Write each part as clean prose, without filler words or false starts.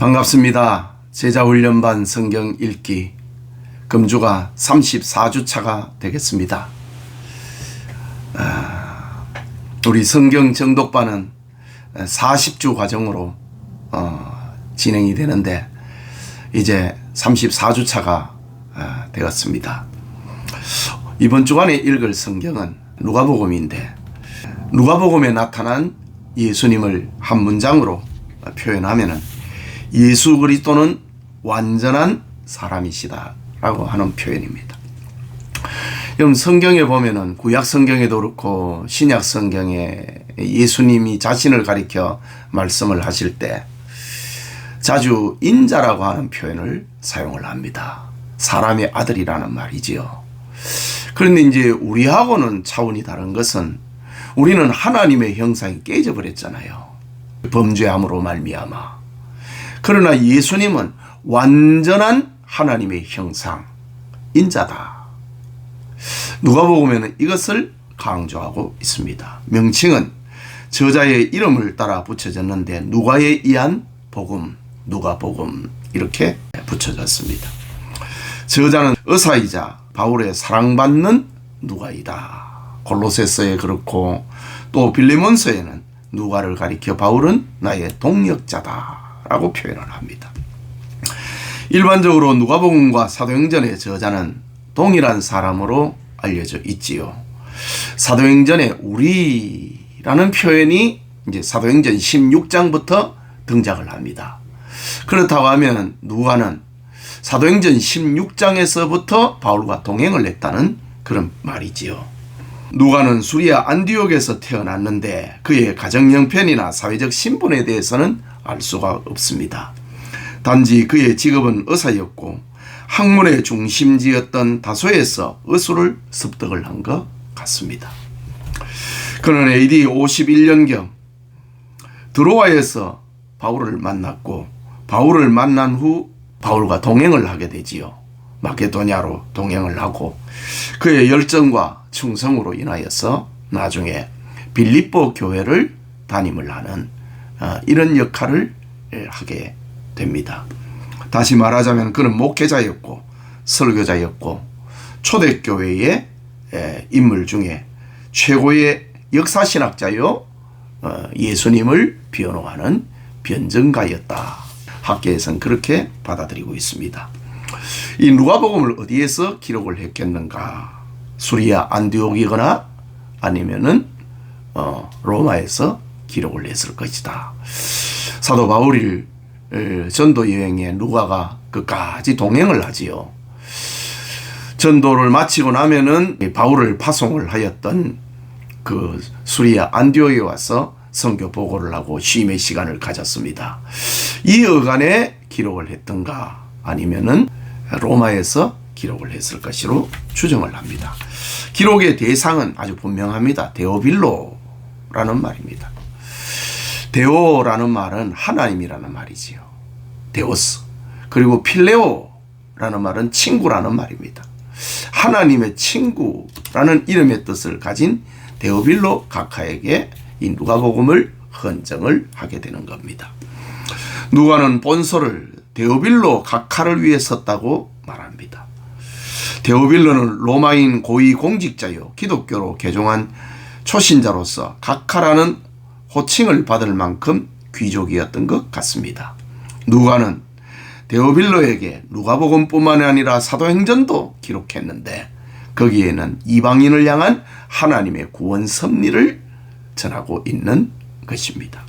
반갑습니다. 제자훈련반 성경 읽기 금주가 34주차가 되겠습니다. 우리 성경 정독반은 40주 과정으로 진행이 되는데 이제 34주차가 되었습니다. 이번 주간에 읽을 성경은 누가복음인데, 누가복음에 나타난 예수님을 한 문장으로 표현하면은 예수 그리스도는 완전한 사람이시다 라고 하는 표현입니다. 그럼 성경에 보면은 구약 성경에도 그렇고 신약 성경에 예수님이 자신을 가리켜 말씀을 하실 때 자주 인자라고 하는 표현을 사용을 합니다. 사람의 아들이라는 말이지요. 그런데 이제 우리하고는 차원이 다른 것은 우리는 하나님의 형상이 깨져버렸잖아요. 범죄함으로 말미암아. 그러나 예수님은 완전한 하나님의 형상, 인자다. 누가복음에는 이것을 강조하고 있습니다. 명칭은 저자의 이름을 따라 붙여졌는데 누가에 의한 복음, 누가복음 이렇게 붙여졌습니다. 저자는 의사이자 바울의 사랑받는 누가이다. 골로새서에 그렇고 또 빌레몬서에는 누가를 가리켜 바울은 나의 동역자다 라고 표현을 합니다. 일반적으로 누가복음과 사도행전의 저자는 동일한 사람으로 알려져 있지요. 사도행전에 우리라는 표현이 이제 사도행전 16장부터 등장을 합니다. 그렇다고 하면 누가는 사도행전 16장에서부터 바울과 동행을 했다는 그런 말이지요. 누가는 수리아 안디옥에서 태어났는데 그의 가정 형편이나 사회적 신분에 대해서는 알 수가 없습니다. 단지 그의 직업은 의사였고 학문의 중심지였던 다소에서 의술을 습득을 한 것 같습니다. 그는 AD 51년경 드로아에서 바울을 만났고 바울을 만난 후 바울과 동행을 하게 되지요. 마케도냐로 동행을 하고 그의 열정과 충성으로 인하여서 나중에 빌립보 교회를 담임을 하는 이런 역할을 하게 됩니다. 다시 말하자면 그는 목회자였고 설교자였고 초대교회의 인물 중에 최고의 역사신학자요 예수님을 변호하는 변증가였다. 학계에서는 그렇게 받아들이고 있습니다. 이 누가복음을 어디에서 기록을 했겠는가? 수리아 안디옥이거나 아니면은 로마에서 기록을 했을 것이다. 사도 바울이 전도 여행에 누가가 끝까지 동행을 하지요. 전도를 마치고 나면은 바울을 파송을 하였던 그 수리아 안디옥에 와서 선교 보고를 하고 쉼의 시간을 가졌습니다. 이 어간에 기록을 했던가 아니면은 로마에서 기록을 했을 것으로 추정을 합니다. 기록의 대상은 아주 분명합니다. 데오빌로라는 말입니다. 데오라는 말은 하나님이라는 말이지요. 데오스. 그리고 필레오라는 말은 친구라는 말입니다. 하나님의 친구라는 이름의 뜻을 가진 데오빌로 각하에게 이 누가복음을 헌정을 하게 되는 겁니다. 누가는 본서를 데오빌로 각하를 위해 썼다고 말합니다. 데오빌로는 로마인 고위 공직자요 기독교로 개종한 초신자로서 각하라는 호칭을 받을 만큼 귀족이었던 것 같습니다. 누가는 데오빌로에게 누가복음뿐만 아니라 사도행전도 기록했는데 거기에는 이방인을 향한 하나님의 구원 섭리를 전하고 있는 것입니다.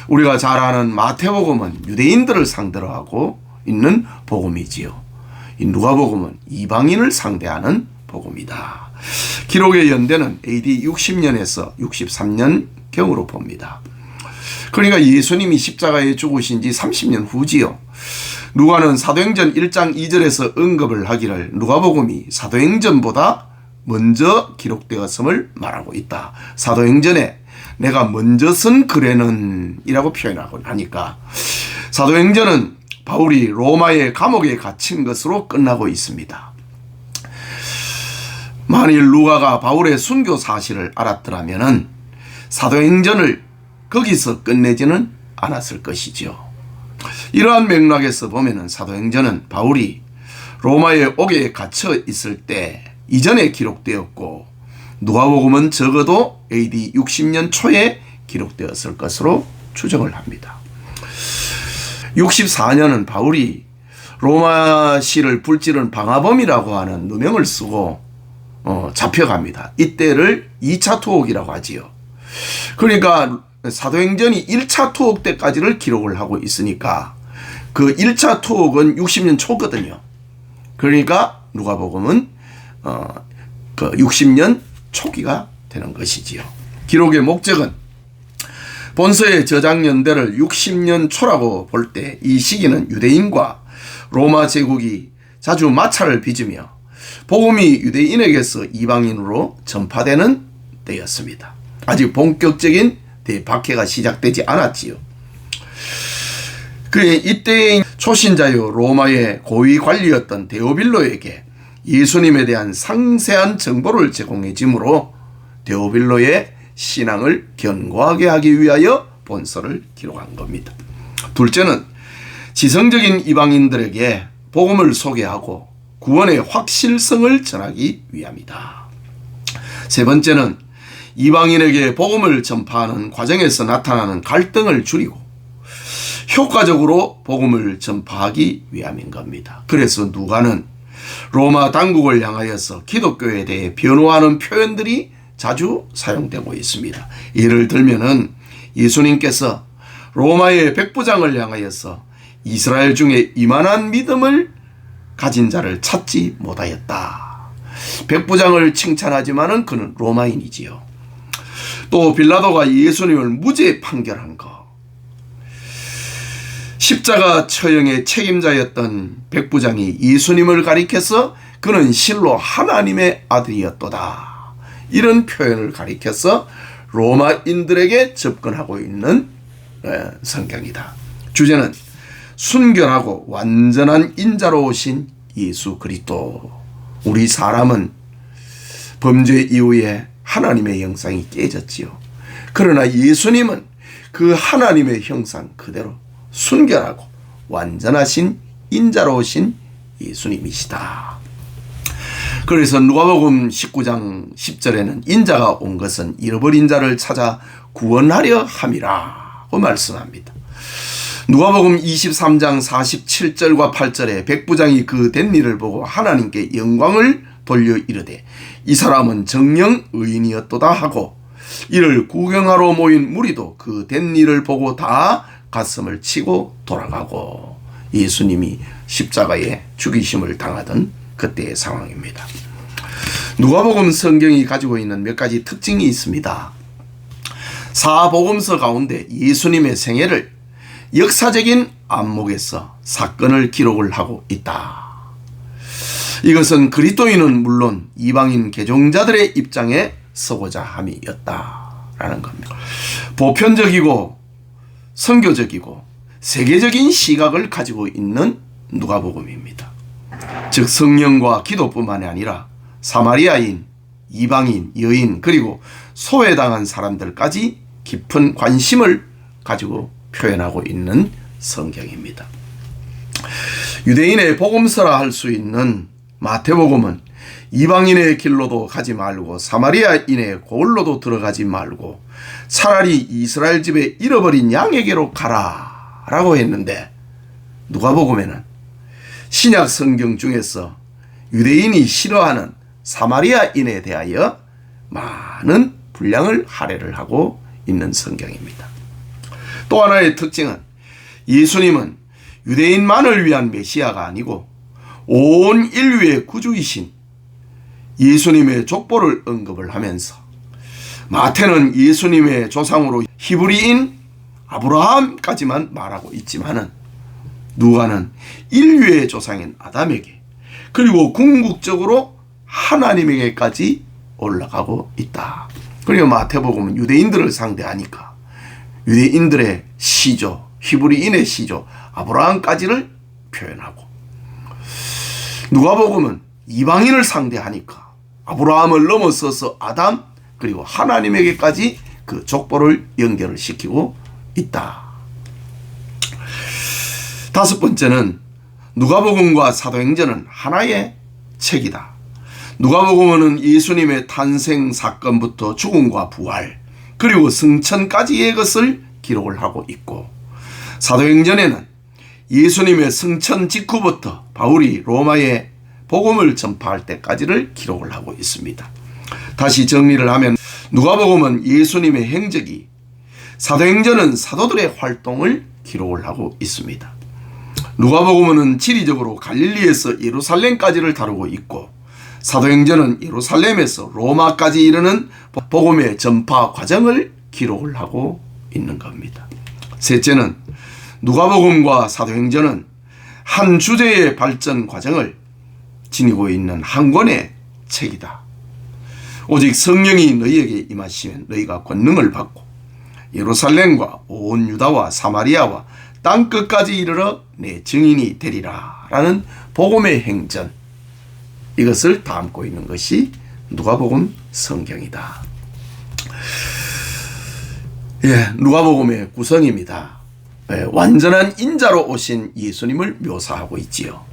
우리가 잘 아는 마태복음은 유대인들을 상대로 하고 있는 복음이지요. 이 누가복음은 이방인을 상대하는 복음이다. 기록의 연대는 AD 60년에서 63년경으로 봅니다. 그러니까 예수님이 십자가에 죽으신 지 30년 후지요. 누가는 사도행전 1장 2절에서 언급을 하기를 누가복음이 사도행전보다 먼저 기록되었음을 말하고 있다. 사도행전에 내가 먼저 쓴 글에는 이라고 표현하고 하니까 사도행전은 바울이 로마의 감옥에 갇힌 것으로 끝나고 있습니다. 만일 누가가 바울의 순교 사실을 알았더라면 사도행전을 거기서 끝내지는 않았을 것이죠. 이러한 맥락에서 보면은 사도행전은 바울이 로마의 옥에 갇혀 있을 때 이전에 기록되었고 누가복음은 적어도 AD 60년 초에 기록되었을 것으로 추정을 합니다. 64년은 바울이 로마시를 불지른 방화범이라고 하는 누명을 쓰고 잡혀갑니다. 이때를 2차 투옥이라고 하지요. 그러니까 사도행전이 1차 투옥 때까지를 기록을 하고 있으니까 그 1차 투옥은 60년 초거든요. 그러니까 누가복음은 그 60년 초기가 되는 것이지요. 기록의 목적은 본서의 저작 연대를 60년 초라고 볼 때 이 시기는 유대인과 로마 제국이 자주 마찰을 빚으며 복음이 유대인에게서 이방인으로 전파되는 때였습니다. 아직 본격적인 대박해가 시작되지 않았지요. 이때의 초신자요 로마의 고위 관리였던 데오빌로에게 예수님에 대한 상세한 정보를 제공해 주므로 데오빌로의 신앙을 견고하게 하기 위하여 본서를 기록한 겁니다. 둘째는 지성적인 이방인들에게 복음을 소개하고 구원의 확실성을 전하기 위함이다. 세 번째는 이방인에게 복음을 전파하는 과정에서 나타나는 갈등을 줄이고 효과적으로 복음을 전파하기 위함인 겁니다. 그래서 누가는 로마 당국을 향하여서 기독교에 대해 변호하는 표현들이 자주 사용되고 있습니다. 예를 들면은 예수님께서 로마의 백부장을 향하여서 이스라엘 중에 이만한 믿음을 가진 자를 찾지 못하였다. 백부장을 칭찬하지만은 그는 로마인이지요. 또 빌라도가 예수님을 무죄 판결한 것. 십자가 처형의 책임자였던 백부장이 예수님을 가리켜서 그는 실로 하나님의 아들이었도다. 이런 표현을 가리켜서 로마인들에게 접근하고 있는 성경이다. 주제는 순결하고 완전한 인자로 오신 예수 그리스도. 우리 사람은 범죄 이후에 하나님의 형상이 깨졌지요. 그러나 예수님은 그 하나님의 형상 그대로 순결하고 완전하신 인자로우신 예수님이시다. 그래서 누가복음 19장 10절에는 인자가 온 것은 잃어버린 자를 찾아 구원하려 함이라고 말씀합니다. 누가복음 23장 47절과 8절에 백부장이 그 된 일을 보고 하나님께 영광을 돌려 이르되 이 사람은 정령 의인이었도다 하고 이를 구경하러 모인 무리도 그 된 일을 보고 다 가슴을 치고 돌아가고 예수님이 십자가에 죽이심을 당하던 그때의 상황입니다. 누가복음 성경이 가지고 있는 몇 가지 특징이 있습니다. 사복음서 가운데 예수님의 생애를 역사적인 안목에서 사건을 기록을 하고 있다. 이것은 그리스도인은 물론 이방인 개종자들의 입장에 서고자 함이었다라는 겁니다. 보편적이고 선교적이고 세계적인 시각을 가지고 있는 누가복음입니다. 즉 성령과 기도뿐만이 아니라 사마리아인, 이방인, 여인 그리고 소외당한 사람들까지 깊은 관심을 가지고 표현하고 있는 성경입니다. 유대인의 복음서라 할 수 있는 마태복음은 이방인의 길로도 가지 말고 사마리아인의 고을로도 들어가지 말고 차라리 이스라엘 집에 잃어버린 양에게로 가라 라고 했는데 누가복음에는 신약 성경 중에서 유대인이 싫어하는 사마리아인에 대하여 많은 분량을 할애를 하고 있는 성경입니다. 또 하나의 특징은 예수님은 유대인만을 위한 메시아가 아니고 온 인류의 구주이신 예수님의 족보를 언급을 하면서 마태는 예수님의 조상으로 히브리인 아브라함까지만 말하고 있지만은 누가는 인류의 조상인 아담에게 그리고 궁극적으로 하나님에게까지 올라가고 있다. 그리고 마태복음은 유대인들을 상대하니까 유대인들의 시조, 히브리인의 시조 아브라함까지를 표현하고 누가복음은 이방인을 상대하니까 아브라함을 넘어서서 아담 그리고 하나님에게까지 그 족보를 연결을 시키고 있다. 다섯 번째는 누가복음과 사도행전은 하나의 책이다. 누가복음은 예수님의 탄생 사건부터 죽음과 부활 그리고 승천까지의 것을 기록을 하고 있고, 사도행전에는 예수님의 승천 직후부터 바울이 로마에 복음을 전파할 때까지를 기록을 하고 있습니다. 다시 정리를 하면 누가복음은 예수님의 행적이, 사도행전은 사도들의 활동을 기록을 하고 있습니다. 누가복음은 지리적으로 갈릴리에서 예루살렘까지를 다루고 있고, 사도행전은 예루살렘에서 로마까지 이르는 복음의 전파 과정을 기록을 하고 있는 겁니다. 셋째는 누가복음과 사도행전은 한 주제의 발전 과정을 지니고 있는 한 권의 책이다. 오직 성령이 너희에게 임하시면 너희가 권능을 받고 예루살렘과 온 유다와 사마리아와 땅끝까지 이르러 내 증인이 되리라 라는 복음의 행전, 이것을 담고 있는 것이 누가복음 성경이다. 누가복음의 구성입니다. 완전한 인자로 오신 예수님을 묘사하고 있지요.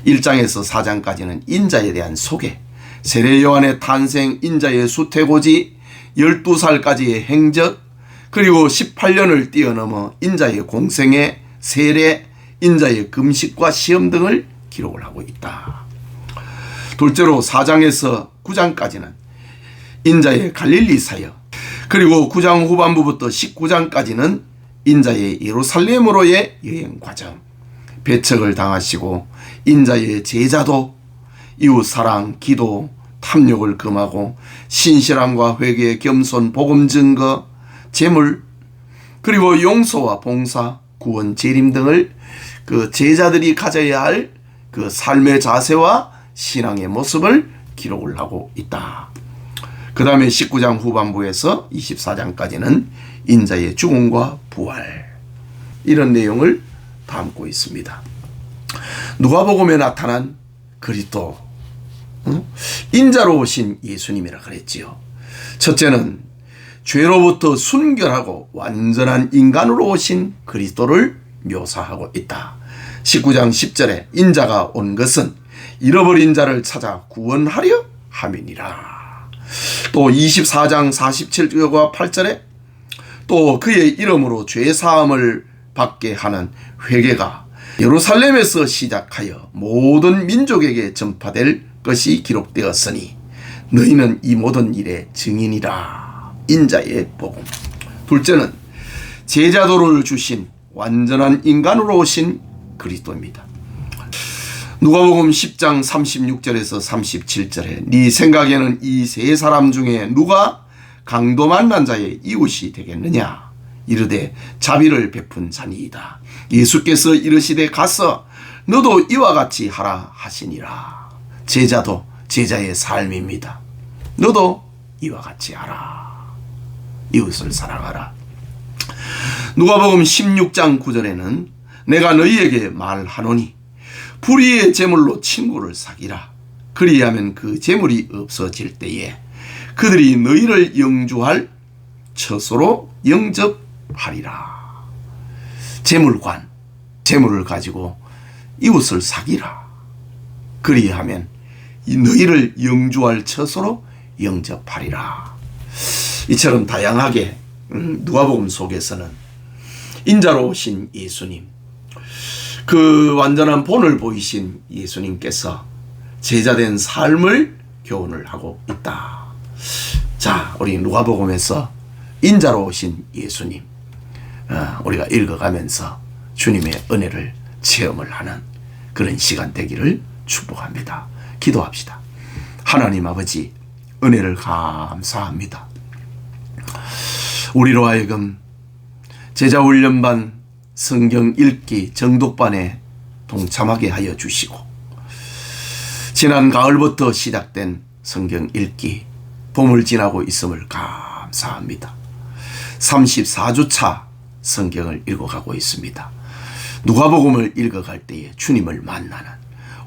1장에서 4장까지는 인자에 대한 소개, 세례 요한의 탄생, 인자의 수태고지, 12살까지의 행적, 그리고 18년을 뛰어넘어 인자의 공생애, 세례, 인자의 금식과 시험 등을 기록을 하고 있다. 둘째로 4장에서 9장까지는 인자의 갈릴리 사역, 그리고 9장 후반부부터 19장까지는 인자의 예루살렘으로의 여행 과정, 배척을 당하시고 인자의 제자도, 이웃사랑, 기도, 탐욕을 금하고 신실함과 회개, 겸손, 복음 증거, 재물, 그리고 용서와 봉사, 구원, 재림 등을 그 제자들이 가져야 할 그 삶의 자세와 신앙의 모습을 기록을 하고 있다. 그 다음에 19장 후반부에서 24장까지는 인자의 죽음과 부활, 이런 내용을 담고 있습니다. 누가복음에 나타난 그리스도, 인자로 오신 예수님이라 그랬지요. 첫째는 죄로부터 순결하고 완전한 인간으로 오신 그리스도를 묘사하고 있다. 19장 10절에 인자가 온 것은 잃어버린 자를 찾아 구원하려 함이니라. 또 24장 47절과 8절에 또 그의 이름으로 죄사함을 받게 하는 회개가 예루살렘에서 시작하여 모든 민족에게 전파될 것이 기록되었으니 너희는 이 모든 일의 증인이라. 인자의 복음. 둘째는 제자도를 주신 완전한 인간으로 오신 그리스도입니다. 누가복음 10장 36절에서 37절에 네 생각에는 이 세 사람 중에 누가 강도 만난 자의 이웃이 되겠느냐? 이르되 자비를 베푼 자니이다. 예수께서 이르시되 가서 너도 이와 같이 하라 하시니라. 제자도 제자의 삶입니다. 너도 이와 같이 하라. 이웃을 사랑하라. 누가복음 16장 9절에는 내가 너희에게 말하노니 불의의 제물로 친구를 사귀라. 그리하면 그 제물이 없어질 때에 그들이 너희를 영주할 처소로 영접하리라. 제물관, 제물을 가지고 이웃을 사귀라. 그리하면 너희를 영주할 처소로 영접하리라. 이처럼 다양하게 누가복음 속에서는 인자로 오신 예수님, 그 완전한 본을 보이신 예수님께서 제자된 삶을 교훈을 하고 있다. 자, 우리 누가복음에서 인자로 오신 예수님, 우리가 읽어가면서 주님의 은혜를 체험을 하는 그런 시간 되기를 축복합니다. 기도합시다. 하나님 아버지, 은혜를 감사합니다. 우리로 하여금 제자훈련반 성경 읽기 정독반에 동참하게 하여 주시고, 지난 가을부터 시작된 성경 읽기 봄을 지나고 있음을 감사합니다. 34주차 성경을 읽어가고 있습니다. 누가복음을 읽어갈 때에 주님을 만나는,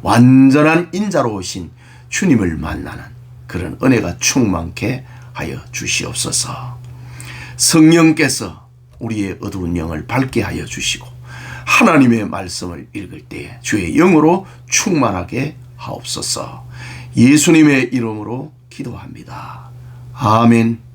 완전한 인자로 오신 주님을 만나는 그런 은혜가 충만케 하여 주시옵소서. 성령께서 우리의 어두운 영을 밝게 하여 주시고 하나님의 말씀을 읽을 때 주의 영으로 충만하게 하옵소서. 예수님의 이름으로 기도합니다. 아멘.